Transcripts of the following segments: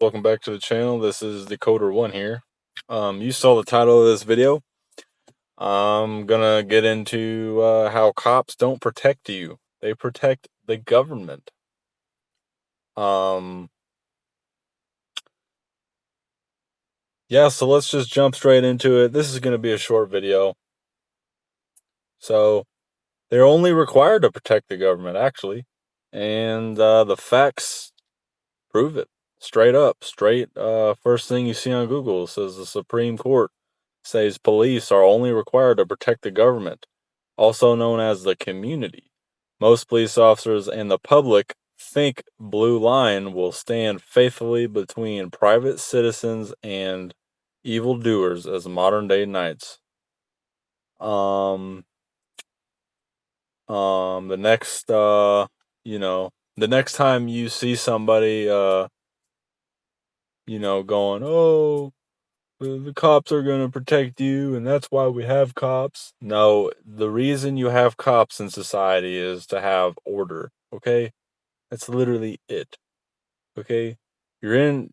Welcome back to the channel. This is Decoder1 here. You saw the title of this video. I'm gonna get into how cops don't protect you. They protect the government. Yeah, so let's just jump straight into it. This is gonna be a short video. So they're only required to protect the government, actually. And the facts prove it. Straight up. First thing you see on Google says the Supreme Court says police are only required to protect the government, also known as the community. Most police officers and the public think Blue Line will stand faithfully between private citizens and evildoers as modern-day knights. The next time you see somebody, going, oh, the cops are going to protect you, and that's why we have cops. No, the reason you have cops in society is to have order, okay? That's literally it, okay? You're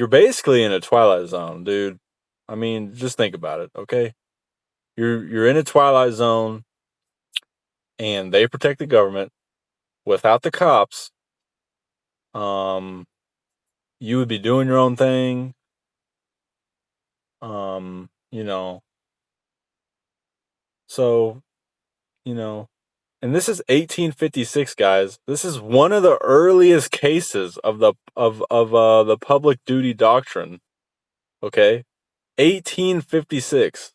basically in a Twilight Zone, dude. I mean, just think about it, okay? You're in a Twilight Zone, and they protect the government. Without the cops, you would be doing your own thing. And this is 1856, guys. This is one of the earliest cases of the public duty doctrine. Okay, 1856.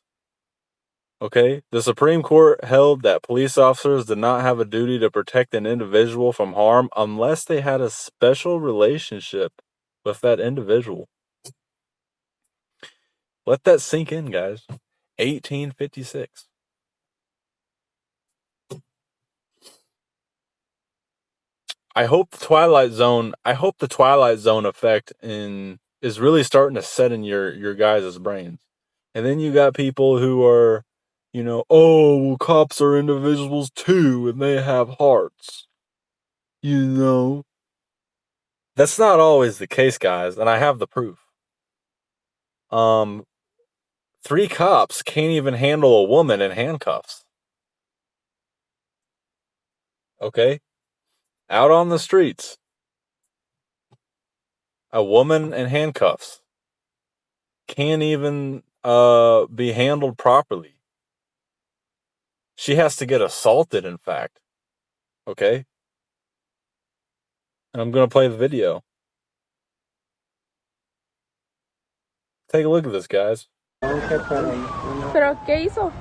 Okay, the Supreme Court held that police officers did not have a duty to protect an individual from harm unless they had a special relationship with that individual. Let that sink in, guys. 1856. I hope the Twilight Zone effect is really starting to set in your guys' brains. And then you got people who are, oh, well, cops are individuals too, and they have hearts. That's not always the case, guys, and I have the proof. 3 cops can't even handle a woman in handcuffs. Okay? Out on the streets. A woman in handcuffs can't even be handled properly. She has to get assaulted, in fact. Okay? And I'm going to play the video. Take a look at this, guys. ¿Pero qué hizo?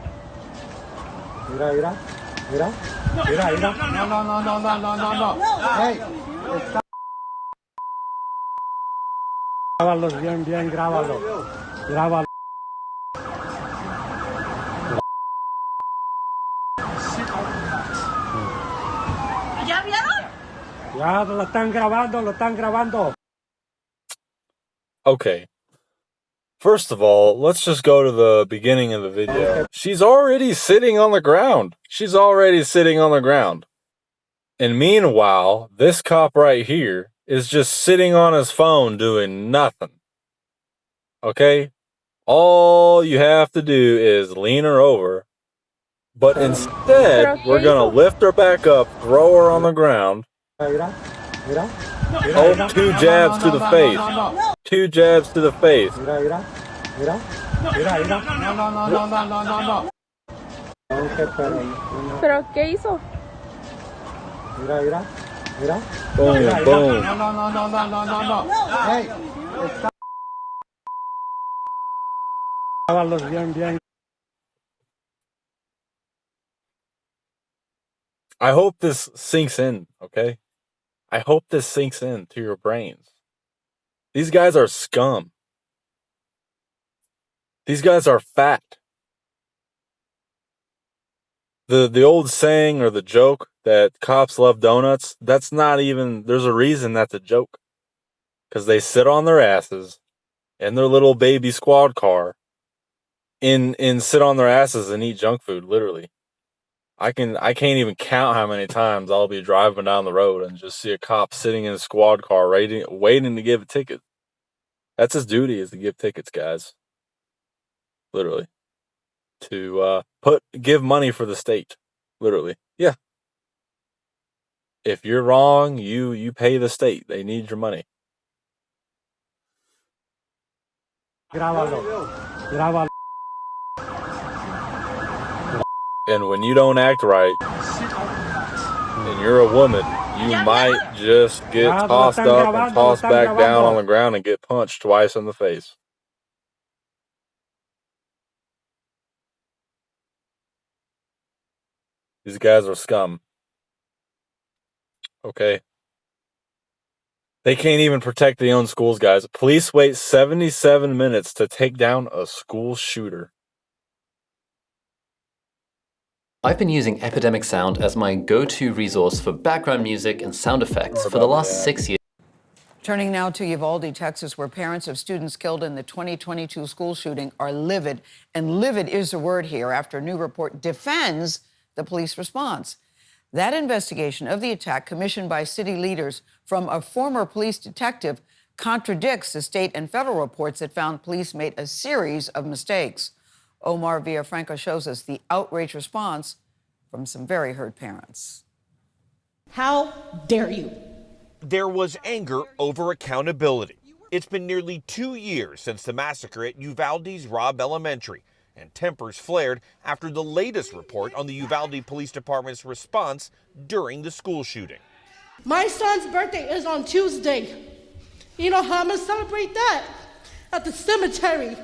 Mira. No. Hey, grábalos bien, grábalo. ¿Ya vieron? Ya lo están grabando. Okay. First of all, let's just go to the beginning of the video. She's already sitting on the ground. And meanwhile, this cop right here is just sitting on his phone doing nothing. Okay? All you have to do is lean her over. But instead, we're going to lift her back up, throw her on the ground. Mira. Oh, 2 jabs to the face. 2 jabs to the face. Mira. No. ¿Pero qué hizo? Mira. Boom. No. Hey, grábalos bien. I hope this sinks in, okay? I hope this sinks in to your brains. These guys are scum. These guys are fat. The old saying or the joke that cops love donuts, that's not even, there's a reason that's a joke. Because they sit on their asses in their little baby squad car and sit on their asses and eat junk food, literally. I can't even count how many times I'll be driving down the road and just see a cop sitting in a squad car waiting to give a ticket. That's his duty, is to give tickets, guys. Literally. To give money for the state. Literally. Yeah. If you're wrong, you pay the state. They need your money. Grábalo. Grábalo. And when you don't act right, and you're a woman, you might just get tossed up and tossed back down on the ground and get punched twice in the face. These guys are scum. Okay. They can't even protect their own schools, guys. Police wait 77 minutes to take down a school shooter. I've been using Epidemic Sound as my go-to resource for background music and sound effects for the last 6 years. Turning now to Uvalde, Texas, where parents of students killed in the 2022 school shooting are livid. And livid is the word here after a new report defends the police response. That investigation of the attack, commissioned by city leaders from a former police detective, contradicts the state and federal reports that found police made a series of mistakes. Omar Villafranca shows us the outraged response from some very hurt parents. How dare you? There was anger over accountability. It's been nearly 2 years since the massacre at Uvalde's Robb Elementary, and tempers flared after the latest report on the Uvalde Police Department's response during the school shooting. My son's birthday is on Tuesday. You know how I'm going to celebrate that? At the cemetery.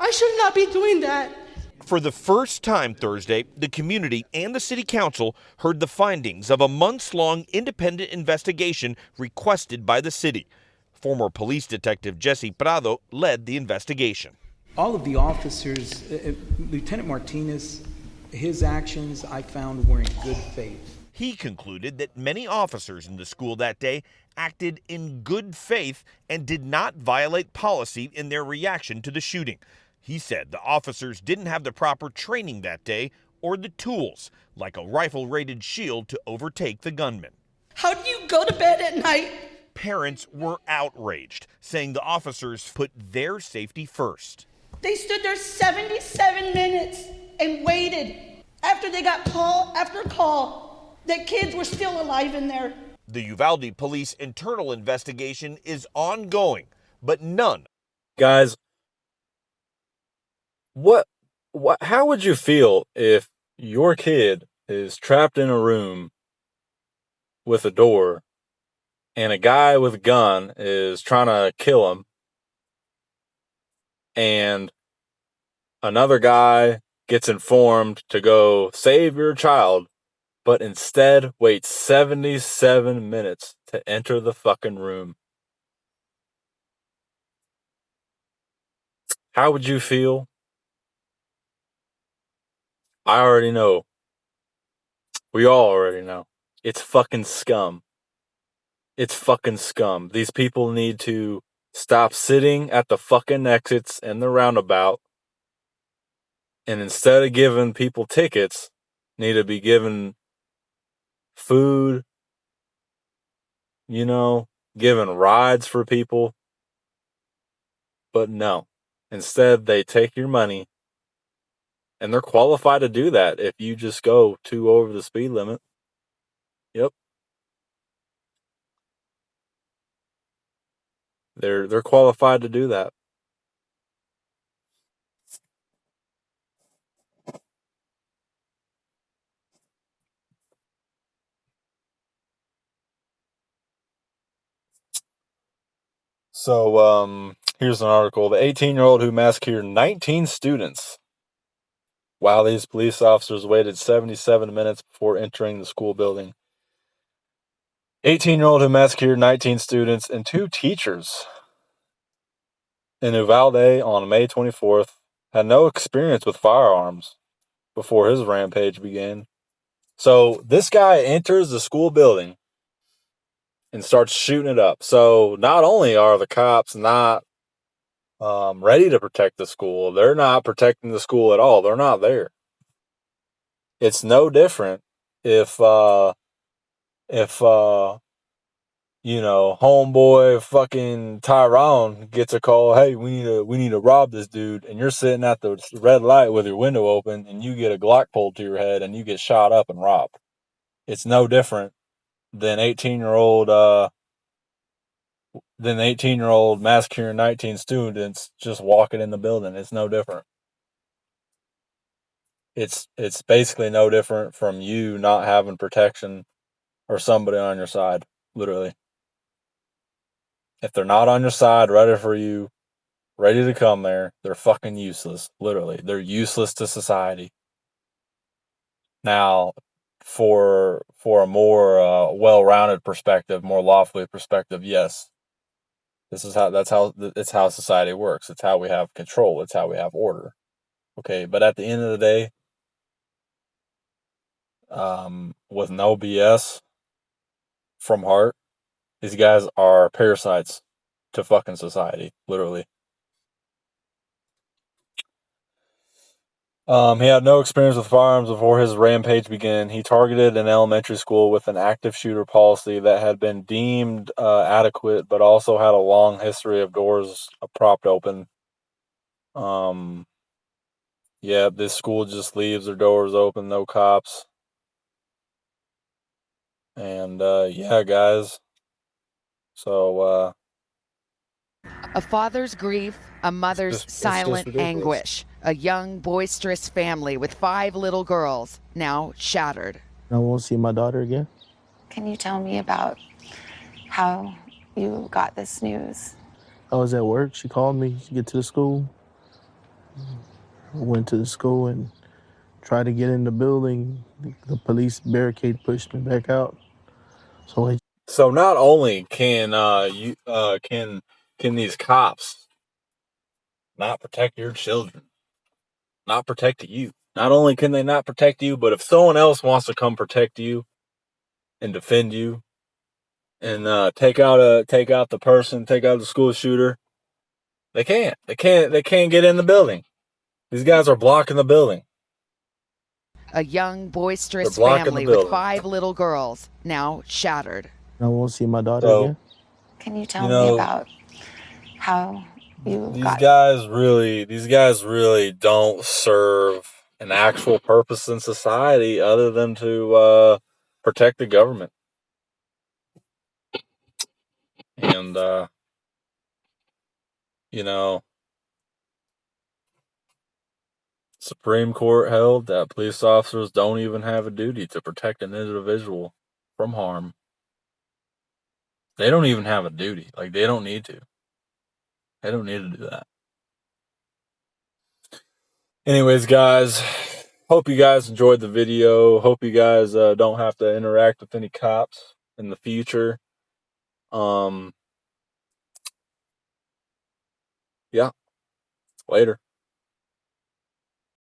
I should not be doing that. For the first time Thursday, the community and the city council heard the findings of a months-long independent investigation requested by the city. Former police detective Jesse Prado led the investigation. All of the officers, Lieutenant Martinez, his actions I found were in good faith. He concluded that many officers in the school that day acted in good faith and did not violate policy in their reaction to the shooting. He said the officers didn't have the proper training that day or the tools, like a rifle-rated shield, to overtake the gunman. How do you go to bed at night? Parents were outraged, saying the officers put their safety first. They stood there 77 minutes and waited after they got call after call that kids were still alive in there. The Uvalde police internal investigation is ongoing, but none. Guys, how would you feel if your kid is trapped in a room with a door and a guy with a gun is trying to kill him, and another guy gets informed to go save your child, but instead waits 77 minutes to enter the fucking room? How would you feel? I already know. We all already know. It's fucking scum. It's fucking scum. These people need to stop sitting at the fucking exits and the roundabout, and instead of giving people tickets, need to be given food, giving rides for people. But no. Instead, they take your money, and they're qualified to do that if you just go 2 over the speed limit. Yep. They're qualified to do that. So, here's an article. The 18-year-old who massacred 19 students. Wow, these police officers waited 77 minutes before entering the school building. 18-year-old who massacred 19 students and 2 teachers in Uvalde on May 24th had no experience with firearms before his rampage began. So this guy enters the school building and starts shooting it up. So not only are the cops not ready to protect the school, they're not protecting the school at all. They're not there. It's no different if you know, homeboy fucking Tyrone gets a call, hey, we need to rob this dude, and you're sitting at the red light with your window open, and you get a Glock pulled to your head, and you get shot up and robbed. It's no different than 18-year-old massacring 19 students just walking in the building. It's no different. It's basically no different from you not having protection or somebody on your side, literally. If they're not on your side, ready for you, ready to come there, they're fucking useless. Literally. They're useless to society. Now, for a more well-rounded perspective, more lawfully perspective, yes. It's how society works. It's how we have control. It's how we have order. Okay, but at the end of the day, with no BS from heart, these guys are parasites to fucking society, literally. He had no experience with firearms before his rampage began. He targeted an elementary school with an active shooter policy that had been deemed adequate, but also had a long history of doors propped open. Yeah, this school just leaves their doors open, no cops. And yeah, guys. So A father's grief, a mother's silent anguish, a young, boisterous family with 5 little girls, now shattered. I won't see my daughter again. Can you tell me about how you got this news? I was at work. She called me to get to the school. I went to the school and tried to get in the building. The police barricade pushed me back out. So not only can can these cops not protect your children, not protect you. Not only can they not protect you, but if someone else wants to come protect you and defend you and take out the school shooter, they can't. They can't get in the building. These guys are blocking the building. A young, boisterous family with 5 little girls, now shattered. I won't see my daughter again. Can you tell me about how you these guys really don't serve an actual purpose in society other than to protect the government. And you know, Supreme Court held that police officers don't even have a duty to protect an individual from harm. They don't even have a duty. Like, they don't need to. They don't need to do that. Anyways, guys, hope you guys enjoyed the video. Hope you guys don't have to interact with any cops in the future. Yeah. Later.